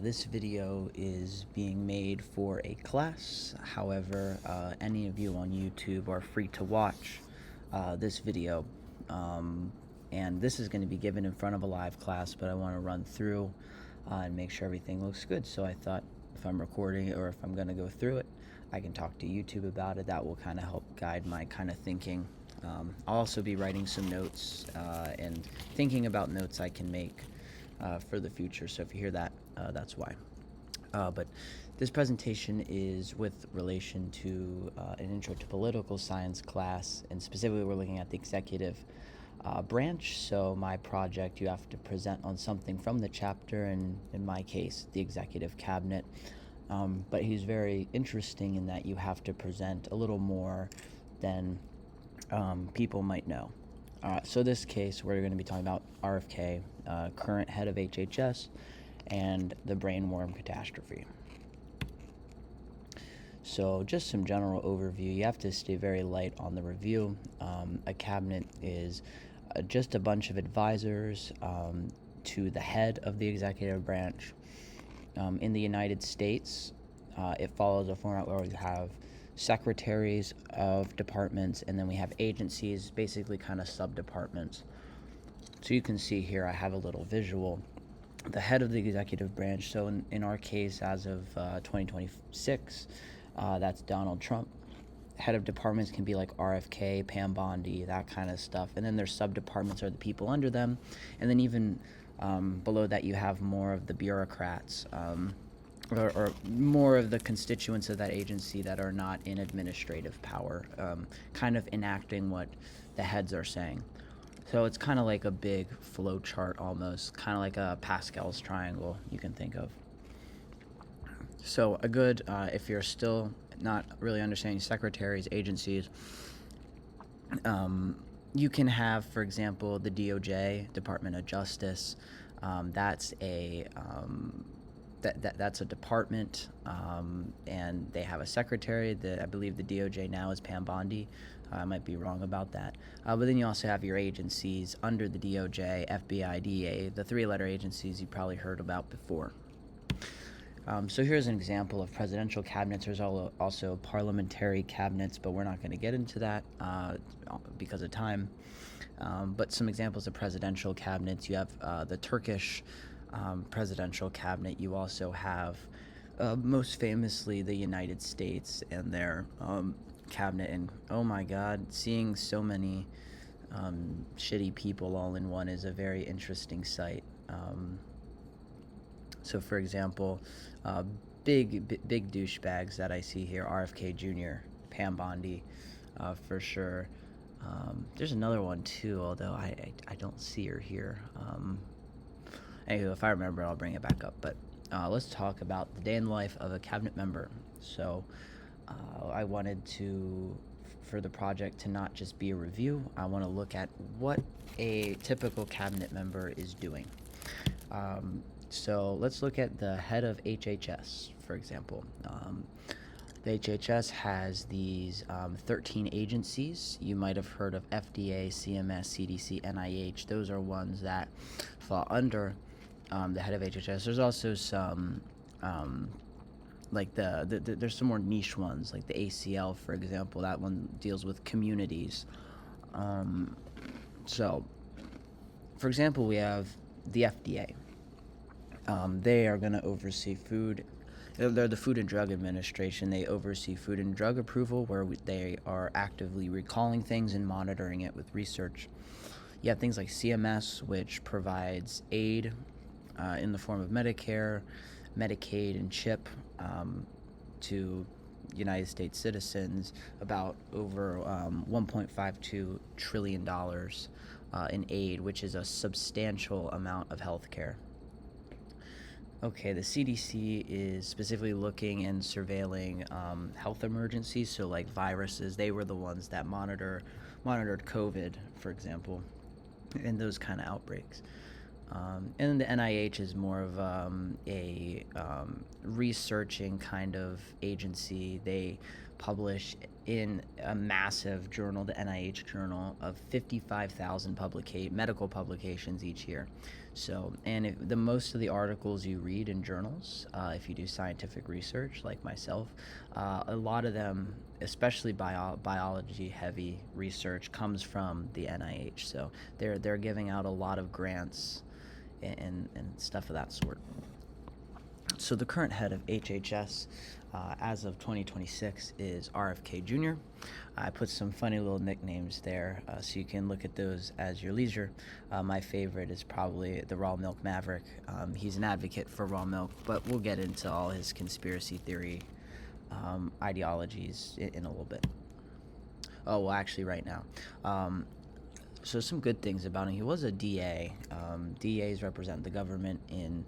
This video is being made for a class. However, any of you on YouTube are free to watch this video. And this is going to be given in front of a live class, but I want to run through and make sure everything looks good. So I thought if I'm recording it or if I'm going to go through it, I can talk to YouTube about it. That will kind of help guide my kind of thinking. I'll also be writing some notes and thinking about notes I can make for the future. So if you hear that, that's why. But this presentation is with relation to an intro to political science class, and specifically we're looking at the executive branch. So my project, you have to present on something from the chapter, and in my case, the executive cabinet. But he's very interesting in that you have to present a little more than people might know. So this case, we're going to be talking about RFK, current head of HHS, and the brainworm catastrophe. So just some general overview. You have to stay very light on the review. A cabinet is just a bunch of advisors to the head of the executive branch. In the United States, it follows a format where we have secretaries of departments, and then we have agencies, basically kind of sub-departments. So you can see here I have a little visual. The head of the executive branch, so in our case, as of 2026, that's Donald Trump. Head of departments can be like RFK, Pam Bondi, that kind of stuff. And then their sub-departments are the people under them. And then even below that, you have more of the bureaucrats, or more of the constituents of that agency that are not in administrative power, kind of enacting what the heads are saying. So it's kind of like a big flow chart almost, kind of like a Pascal's triangle you can think of. So a good, if you're still not really understanding secretaries, agencies, you can have, for example, the DOJ, Department of Justice. That's a that's a department, and they have a secretary. I believe the DOJ now is Pam Bondi. I might be wrong about that. But then you also have your agencies under the DOJ, FBI, DEA, the three-letter agencies you probably heard about before. So here's an example of presidential cabinets. There's also parliamentary cabinets, but we're not going to get into that because of time. But some examples of presidential cabinets. You have the Turkish presidential cabinet. You also have, most famously, the United States and their cabinet. And oh my God, seeing so many shitty people all in one is a very interesting sight. So, for example, big douchebags that I see here: RFK Jr., Pam Bondi, for sure. There's another one too, although I don't see her here. Anyway, if I remember, I'll bring it back up. But let's talk about the day in the life of a cabinet member. So I wanted to, for the project, to not just be a review. I want to look at what a typical cabinet member is doing. So let's look at the head of HHS, for example. The HHS has these 13 agencies. You might have heard of FDA, CMS, CDC, NIH. Those are ones that fall under the head of HHS. There's also some, like there's some more niche ones, like the ACL, for example. That one deals with communities. So, for example, we have the FDA. They are going to oversee food. They're the Food and Drug Administration. They oversee food and drug approval, where they are actively recalling things and monitoring it with research. You have things like CMS, which provides aid in the form of Medicare, Medicaid, and CHIP to United States citizens, about over $1.52 trillion in aid, which is a substantial amount of health care. Okay, the CDC is specifically looking and surveilling health emergencies, so like viruses. They were the ones that monitored COVID, for example, and those kind of outbreaks. And then the NIH is more of a researching kind of agency. They publish in a massive journal, the NIH journal, of 55,000 medical publications each year. So, and the most of the articles you read in journals, if you do scientific research like myself, a lot of them, especially biology-heavy research, comes from the NIH. So they're giving out a lot of grants and stuff of that sort. So the current head of HHS, as of 2026, is RFK Jr. I put some funny little nicknames there, so you can look at those as your leisure. My favorite is probably the Raw Milk Maverick. He's an advocate for raw milk, but we'll get into all his conspiracy theory ideologies in a little bit. Oh, well, actually, right now. So some good things about him. He was a DA. DAs represent the government in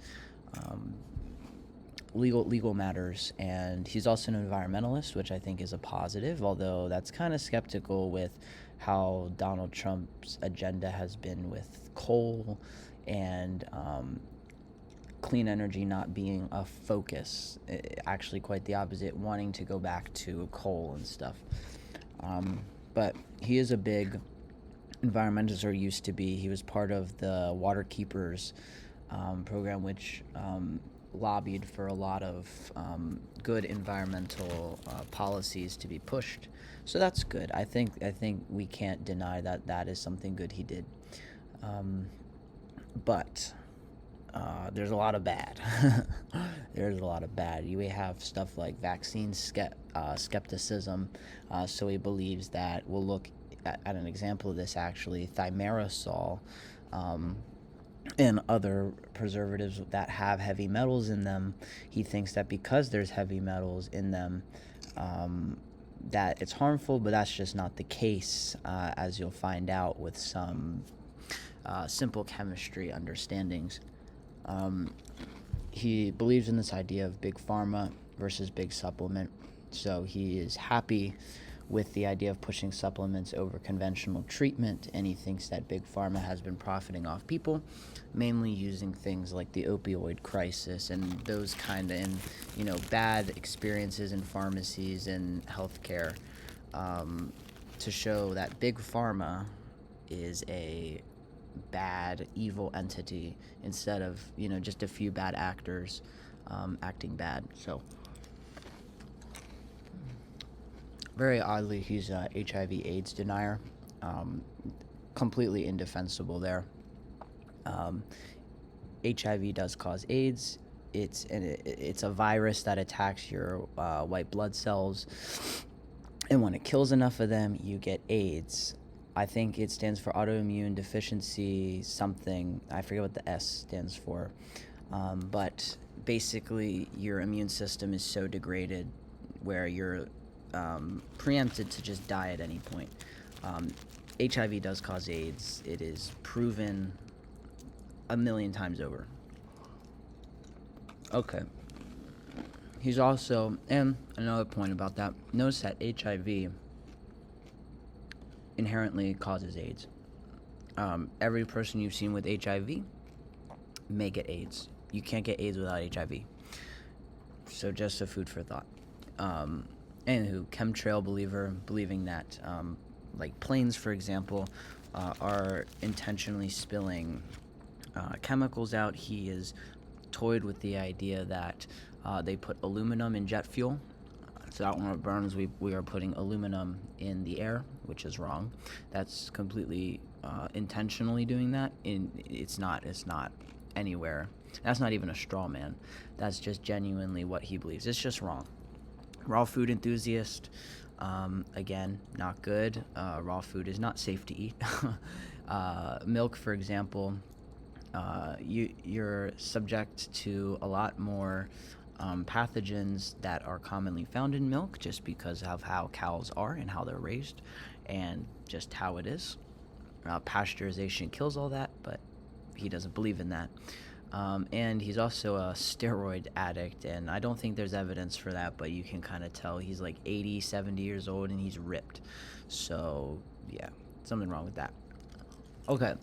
legal matters, and he's also an environmentalist, which I think is a positive, although that's kind of skeptical with how Donald Trump's agenda has been with coal and clean energy not being a focus. Actually quite the opposite, wanting to go back to coal and stuff. But he is a big environmentalist, or used to be. He was part of the Water Keepers program, which lobbied for a lot of good environmental policies to be pushed. So that's good. I think we can't deny that is something good he did. But there's a lot of bad. There's a lot of bad. You have stuff like vaccine skepticism. So he believes that, we'll look at an example of this actually, thimerosal, and other preservatives that have heavy metals in them. He thinks that because there's heavy metals in them, that it's harmful, but that's just not the case, as you'll find out with some simple chemistry understandings. He believes in this idea of big pharma versus big supplement. So he is happy with the idea of pushing supplements over conventional treatment, and he thinks that big pharma has been profiting off people, mainly using things like the opioid crisis and those kind of, bad experiences in pharmacies and healthcare, to show that big pharma is a bad, evil entity instead of, just a few bad actors acting bad. So very oddly, he's a HIV/AIDS denier. Completely indefensible there. HIV does cause AIDS. It's a virus that attacks your white blood cells, and when it kills enough of them, you get AIDS. I think it stands for autoimmune deficiency something. I forget what the S stands for. But basically, your immune system is so degraded where you're preempted to just die at any point. HIV does cause AIDS. It is proven 1,000,000 times over. Okay. He's also, and another point about that, notice that HIV inherently causes AIDS. Every person you've seen with HIV may get AIDS. You can't get AIDS without HIV. So just a food for thought. Anywho, chemtrail believer, believing that like planes, for example, are intentionally spilling chemicals out. He is toyed with the idea that they put aluminum in jet fuel, so that when it burns, we are putting aluminum in the air, which is wrong. That's completely intentionally doing that. It's not anywhere. That's not even a straw man. That's just genuinely what he believes. It's just wrong. Raw food enthusiast, again, not good. Raw food is not safe to eat. Milk, for example, you're subject to a lot more pathogens that are commonly found in milk, just because of how cows are and how they're raised and just how it is. Pasteurization kills all that, but he doesn't believe in that. And he's also a steroid addict, and I don't think there's evidence for that, but you can kind of tell he's like 80, 70 years old, and he's ripped. So, yeah, something wrong with that. Okay,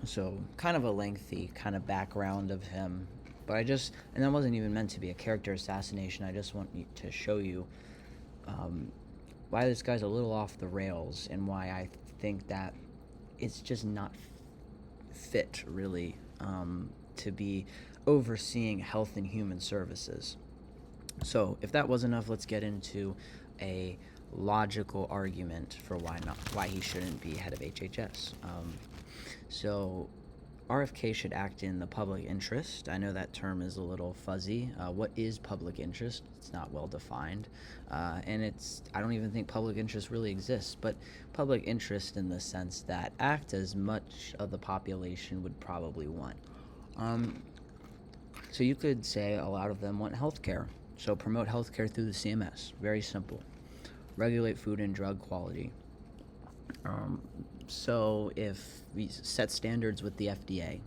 so kind of a lengthy kind of background of him, but and that wasn't even meant to be a character assassination. I just want to show you why this guy's a little off the rails, and why I think that it's just not fit, really, to be overseeing health and human services. So, if that was enough, let's get into a logical argument for why he shouldn't be head of HHS. So, RFK should act in the public interest. I know that term is a little fuzzy. What is public interest? It's not well defined, and I don't even think public interest really exists. But public interest in the sense that act as much of the population would probably want. So you could say a lot of them want healthcare. So promote healthcare through the CMS. Very simple. Regulate food and drug quality. So if we set standards with the FDA,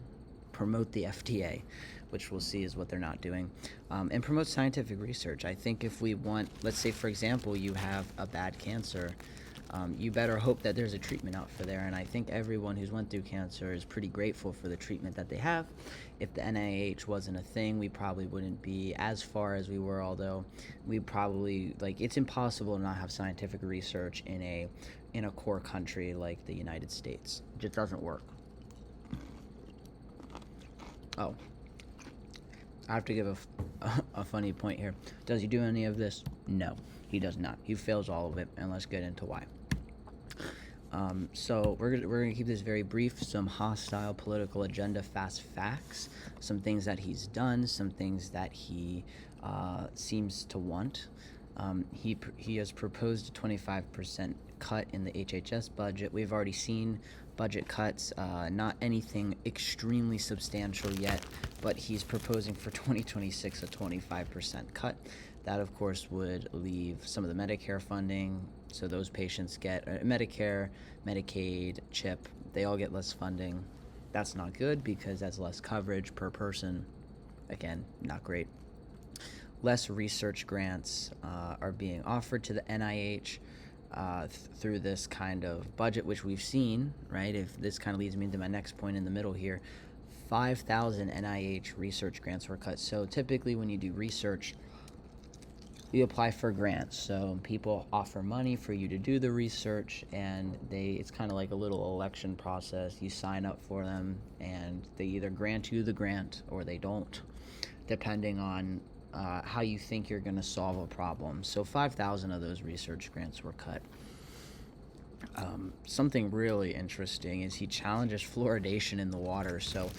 promote the FDA, which we'll see is what they're not doing, and promote scientific research. I think if we want, let's say, for example, you have a bad cancer, you better hope that there's a treatment out for there. And I think everyone who's went through cancer is pretty grateful for the treatment that they have. If the NIH wasn't a thing, we probably wouldn't be as far as we were, although we probably, it's impossible to not have scientific research in a core country like the United States. It just doesn't work. Oh, I have to give a funny point here. Does he do any of this? No, he does not. He fails all of it, and let's get into why. So we're gonna keep this very brief. Some hostile political agenda, fast facts, some things that he's done, some things that he seems to want. He has proposed a 25% cut in the HHS budget. We've already seen budget cuts, not anything extremely substantial yet, but he's proposing for 2026 a 25% cut. That, of course, would leave some of the Medicare funding, so those patients get Medicare, Medicaid, CHIP, they all get less funding. That's not good because that's less coverage per person. Again, not great. Less research grants are being offered to the NIH through this kind of budget, which we've seen, right? If this kind of leads me into my next point in the middle here, 5,000 NIH research grants were cut. So typically when you do research, you apply for grants. So people offer money for you to do the research, and it's kind of like a little election process. You sign up for them, and they either grant you the grant or they don't, depending on how you think you're going to solve a problem. So 5,000 of those research grants were cut. Something really interesting is he challenges fluoridation in the water. So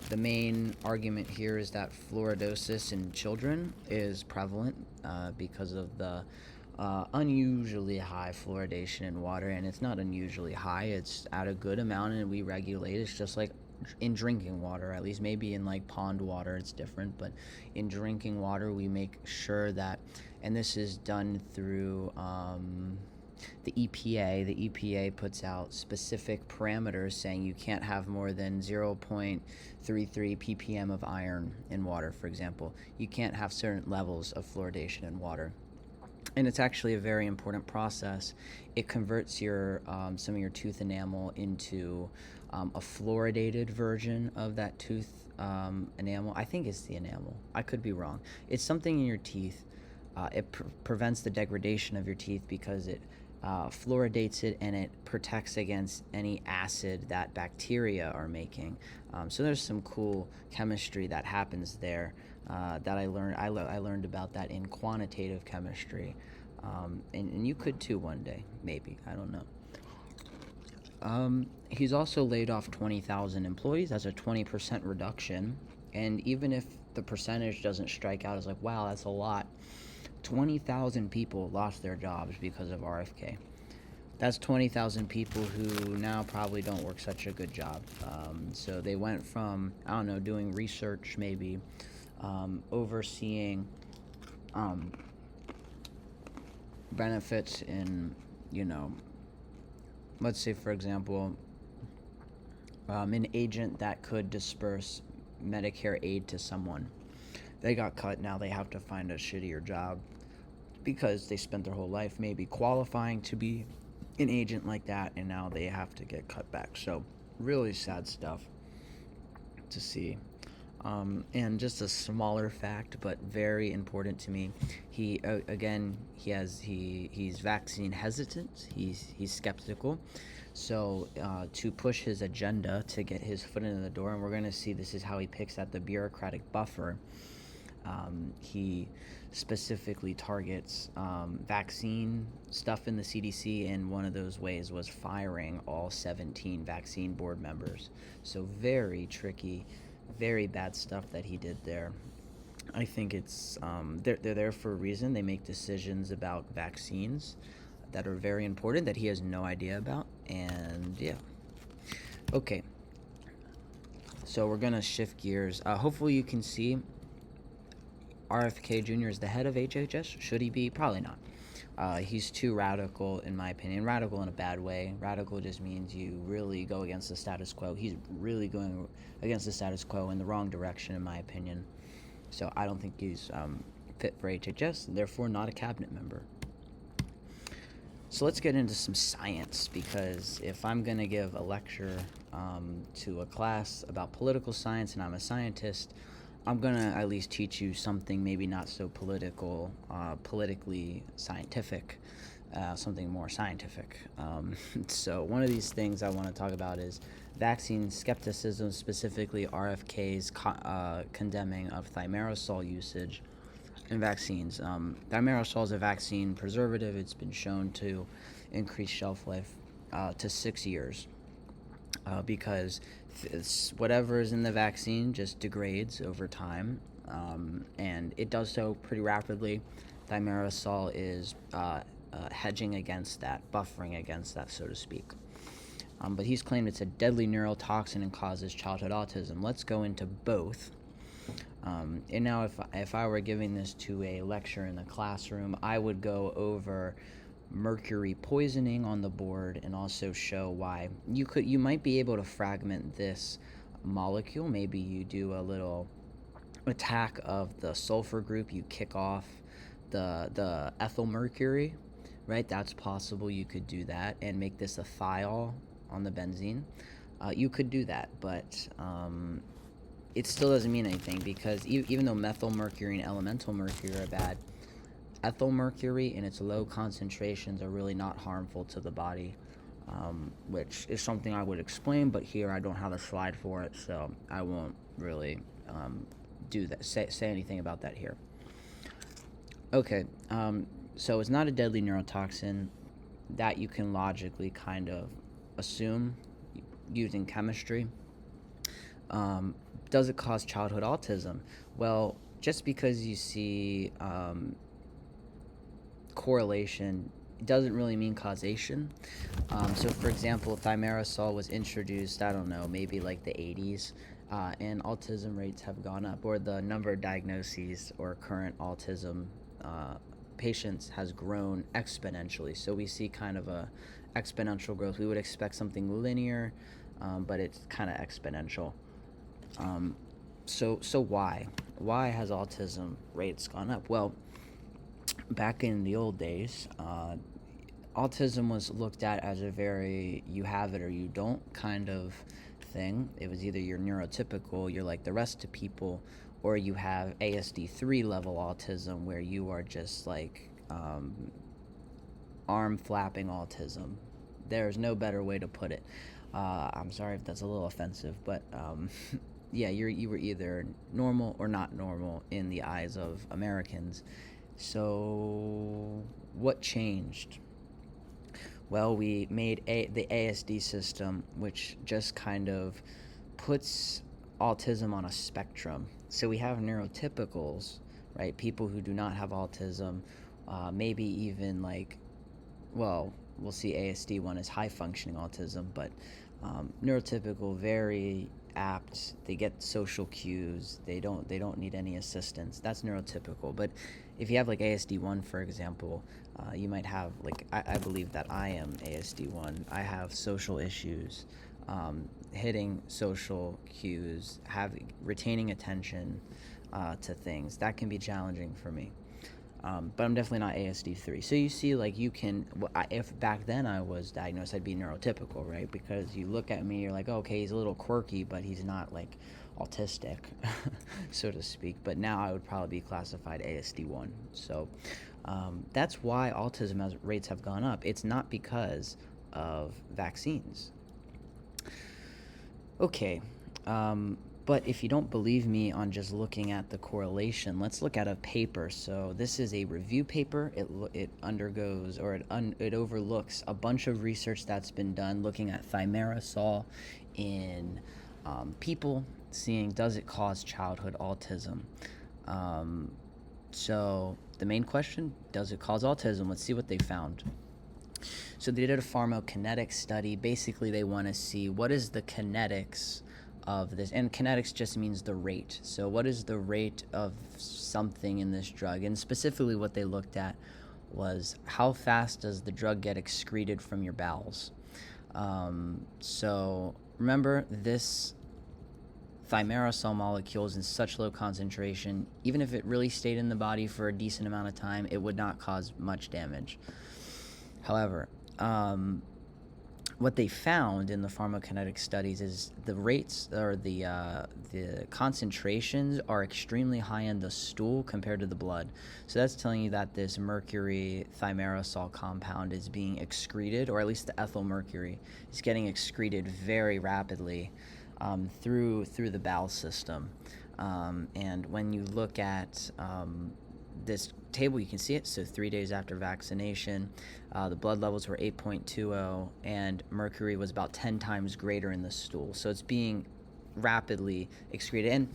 the main argument here is that fluoridosis in children is prevalent because of the unusually high fluoridation in water. And it's not unusually high, it's at a good amount, and we regulate. It's just like in drinking water, at least. Maybe in like pond water it's different, but in drinking water we make sure that, and this is done through the EPA. The EPA puts out specific parameters saying you can't have more than 0.33 ppm of iron in water, for example. You can't have certain levels of fluoridation in water. And it's actually a very important process. It converts your some of your tooth enamel into a fluoridated version of that tooth enamel. I think it's the enamel. I could be wrong. It's something in your teeth. It prevents the degradation of your teeth because it fluoridates it, and it protects against any acid that bacteria are making. So there's some cool chemistry that happens there that I learned. I learned about that in quantitative chemistry, and you could too one day, maybe. I don't know. He's also laid off 20,000 employees. That's a 20% reduction, and even if the percentage doesn't strike out as like, wow, that's a lot, 20,000 people lost their jobs because of RFK. That's 20,000 people who now probably don't work such a good job. So they went from, I don't know, doing research, maybe overseeing benefits in, let's say, for example, an agent that could disperse Medicare aid to someone. They got cut. Now they have to find a shittier job because they spent their whole life maybe qualifying to be an agent like that, and now they have to get cut back. So really sad stuff to see. And just a smaller fact, but very important to me. He again, he's vaccine hesitant. He's skeptical. So to push his agenda to get his foot in the door, and we're going to see this is how he picks at the bureaucratic buffer. He specifically targets vaccine stuff in the CDC, and one of those ways was firing all 17 vaccine board members. So very tricky, very bad stuff that he did there. I think it's they're there for a reason. They make decisions about vaccines that are very important that he has no idea about, and yeah. Okay, so we're gonna shift gears. Hopefully you can see RFK Jr. is the head of HHS. Should he be? Probably not. He's too radical, in my opinion. Radical in a bad way. Radical just means you really go against the status quo. He's really going against the status quo in the wrong direction, in my opinion. So I don't think he's fit for HHS, and therefore not a cabinet member. So let's get into some science, because if I'm going to give a lecture to a class about political science and I'm a scientist, I'm going to at least teach you something maybe not so politically scientific, something more scientific. So one of these things I want to talk about is vaccine skepticism, specifically RFK's condemning of thimerosal usage in vaccines. Thimerosal is a vaccine preservative. It's been shown to increase shelf life to 6 years because whatever is in the vaccine just degrades over time, and it does so pretty rapidly. Thimerosal is hedging against that, buffering against that, so to speak. But he's claimed it's a deadly neurotoxin and causes childhood autism. Let's go into both. And now if I were giving this to a lecture in the classroom, I would go over mercury poisoning on the board and also show why you might be able to fragment this molecule. Maybe you do a little attack of the sulfur group, you kick off the ethyl mercury, right? That's possible. You could do that and make this a thiol on the benzene. You could do that, but it still doesn't mean anything, because even though methyl mercury and elemental mercury are bad, ethyl mercury in its low concentrations are really not harmful to the body, which is something I would explain, but here I don't have a slide for it, so I won't really do that. Say anything about that here. Okay, so it's not a deadly neurotoxin. That you can logically kind of assume using chemistry. Does it cause childhood autism? Well, just because you see correlation doesn't really mean causation. So for example, thimerosal was introduced, I don't know, maybe like the 80s, and autism rates have gone up, or the number of diagnoses or current autism patients has grown exponentially. So we see kind of a exponential growth. We would expect something linear, but it's kind of exponential. So why has autism rates gone up? Well, back in the old days, autism was looked at as a very you have it or you don't kind of thing. It was either you're neurotypical, you're like the rest of people, or you have ASD3 level autism, where you are just like arm flapping autism. There's no better way to put it. I'm sorry if that's a little offensive, but yeah, you were either normal or not normal in the eyes of Americans. So what changed? Well, we made the ASD system, which just kind of puts autism on a spectrum. So we have neurotypicals, right? People who do not have autism, maybe even like, well, we'll see ASD1 as high functioning autism, but neurotypical, very apt. They get social cues. They don't need any assistance. That's neurotypical. But if you have like ASD1, for example, you might have like I believe that I am ASD1. I have social issues, hitting social cues, retaining attention to things. That can be challenging for me. But I'm definitely not ASD3. So you see, like, you can, if back then I was diagnosed, I'd be neurotypical, right? Because you look at me, you're like, oh, okay, he's a little quirky, but he's not like autistic, so to speak, but now I would probably be classified ASD1. So that's why autism rates have gone up. It's not because of vaccines. Okay, but if you don't believe me on just looking at the correlation, let's look at a paper. So this is a review paper. It undergoes, or it overlooks a bunch of research that's been done looking at thimerosal in people, seeing does it cause childhood autism. So the main question, does it cause autism? Let's see what they found. So they did a pharmacokinetic study. Basically, they want to see what is the kinetics of this, and kinetics just means the rate. So what is the rate of something in this drug? And specifically what they looked at was how fast does the drug get excreted from your bowels. So remember, this thimerosal molecule is in such low concentration, even if it really stayed in the body for a decent amount of time, it would not cause much damage. However, what they found in the pharmacokinetic studies is the rates, or the concentrations, are extremely high in the stool compared to the blood. So that's telling you that this mercury thimerosal compound is being excreted, or at least the ethyl mercury is getting excreted very rapidly through the bowel system. And when you look at this table, you can see it. So 3 days after vaccination, the blood levels were 8.20, and mercury was about 10 times greater in the stool. So it's being rapidly excreted. And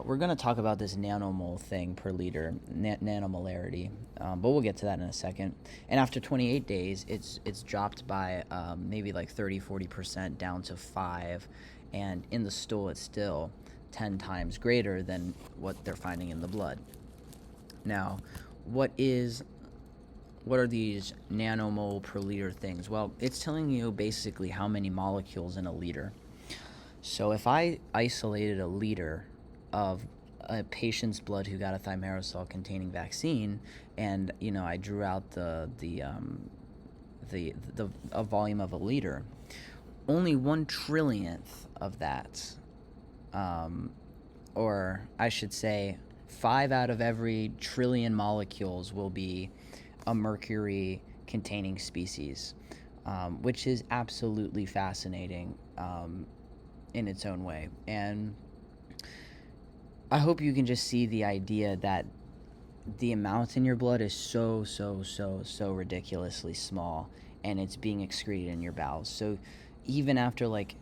we're going to talk about this nanomole thing per liter, nanomolarity, but we'll get to that in a second. And after 28 days, it's dropped by maybe like 30-40% down to 5, and in the stool it's still 10 times greater than what they're finding in the blood. Now, what are these nanomole per liter things? Well, it's telling you basically how many molecules in a liter. So if I isolated a liter of a patient's blood who got a thimerosal containing vaccine, and I drew out the volume of a liter, only 1/trillionth of that, or I should say 5 out of every trillion molecules will be a mercury containing species, which is absolutely fascinating in its own way. And I hope you can just see the idea that the amount in your blood is so ridiculously small, and it's being excreted in your bowels. So even after like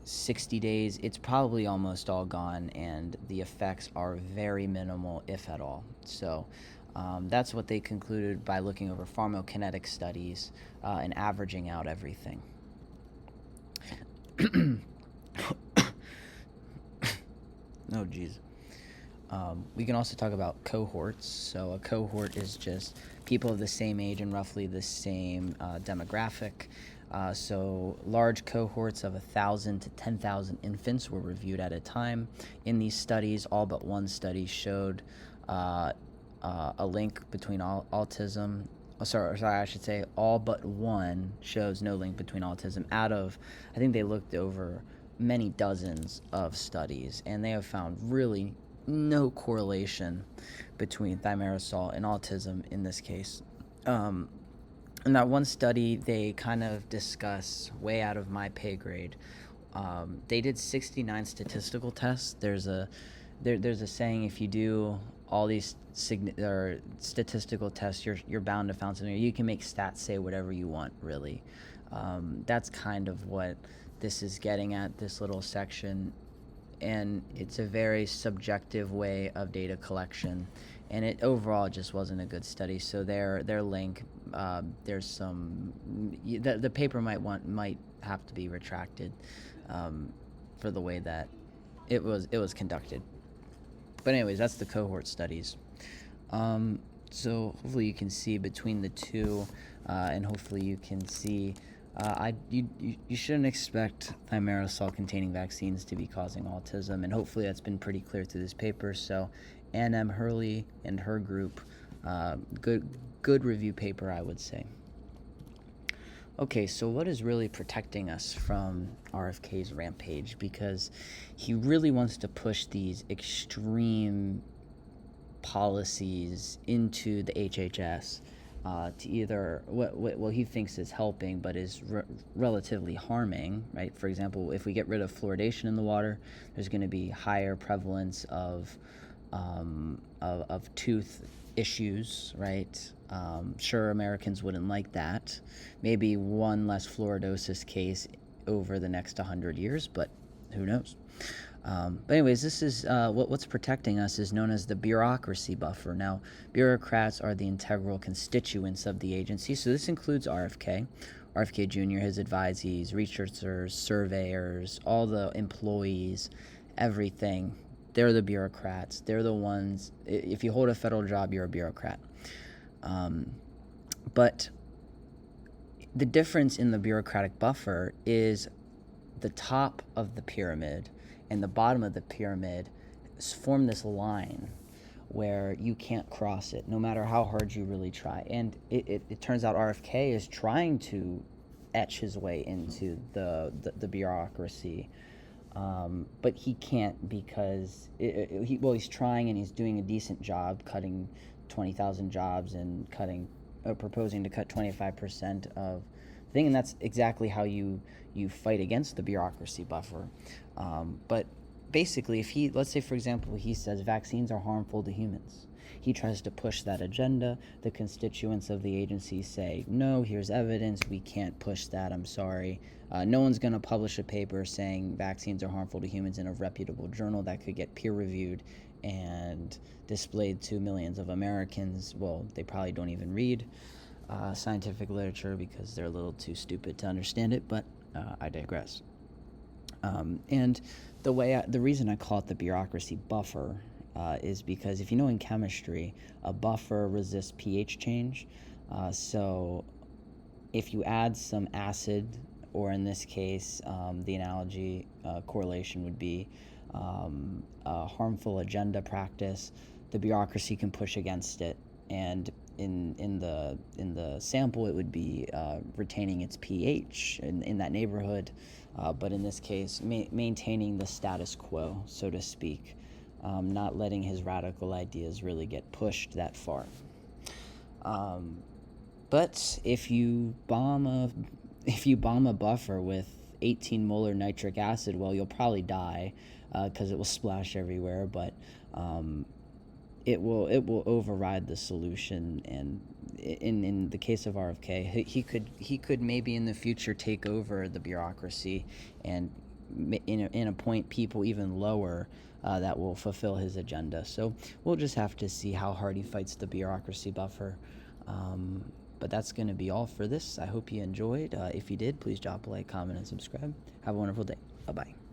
60 days, it's probably almost all gone, and the effects are very minimal, if at all. So that's what they concluded by looking over pharmacokinetic studies and averaging out everything. Oh, geez. We can also talk about cohorts. So a cohort is just people of the same age and roughly the same demographic. So large cohorts of 1,000 to 10,000 infants were reviewed at a time. In these studies, all but one study showed a link between autism. I should say all but one shows no link between autism. Out of, I think they looked over many dozens of studies, and they have found really no correlation between thimerosal and autism in this case. In that one study, they kind of discuss, way out of my pay grade, they did 69 statistical tests. There's a saying, if you do all these statistical tests, you're bound to find something. You can make stats say whatever you want, really. That's kind of what this is getting at, this little section. And it's a very subjective way of data collection, and it overall just wasn't a good study. So their link, there's some, the paper might have to be retracted for the way that it was conducted. But anyways, that's the cohort studies. So hopefully you can see between the two, and hopefully you can see. You shouldn't expect thimerosal containing vaccines to be causing autism, and hopefully that's been pretty clear through this paper. So Ann M. Hurley and her group, good review paper, I would say. Okay, so what is really protecting us from RFK's rampage? Because he really wants to push these extreme policies into the HHS to either what he thinks is helping but is relatively harming, right? For example, if we get rid of fluoridation in the water, there's going to be higher prevalence of tooth issues, right? Sure, Americans wouldn't like that. Maybe one less fluoridosis case over the next 100 years, but who knows? But anyways, this is what's protecting us is known as the bureaucracy buffer. Now, bureaucrats are the integral constituents of the agency, so this includes RFK, RFK Jr., his advisees, researchers, surveyors, all the employees, everything. They're the bureaucrats. They're the ones. If you hold a federal job, you're a bureaucrat. But the difference in the bureaucratic buffer is the top of the pyramid and the bottom of the pyramid form this line where you can't cross it, no matter how hard you really try. And it turns out RFK is trying to etch his way into the bureaucracy, but he can't because he's trying and he's doing a decent job cutting 20,000 jobs and proposing to cut 25% of the thing, and that's exactly how you fight against the bureaucracy buffer. But basically, let's say, for example, he says vaccines are harmful to humans. He tries to push that agenda. The constituents of the agency say, no, here's evidence. We can't push that. I'm sorry. No one's going to publish a paper saying vaccines are harmful to humans in a reputable journal that could get peer-reviewed and displayed to millions of Americans. Well, they probably don't even read scientific literature because they're a little too stupid to understand it, but I digress. And the reason I call it the bureaucracy buffer is because if you know in chemistry, a buffer resists pH change. So if you add some acid, or in this case, the analogy correlation would be a harmful agenda practice, the bureaucracy can push against it, and in the sample it would be retaining its pH in that neighborhood, but in this case maintaining the status quo, so to speak, not letting his radical ideas really get pushed that far. But if you bomb a buffer with 18 molar nitric acid, well, you'll probably die because it will splash everywhere, but it will override the solution. And in the case of RFK, he could maybe in the future take over the bureaucracy and appoint people even lower that will fulfill his agenda. So we'll just have to see how hard he fights the bureaucracy buffer. But that's going to be all for this. I hope you enjoyed. If you did, please drop a like, comment, and subscribe. Have a wonderful day. Bye-bye.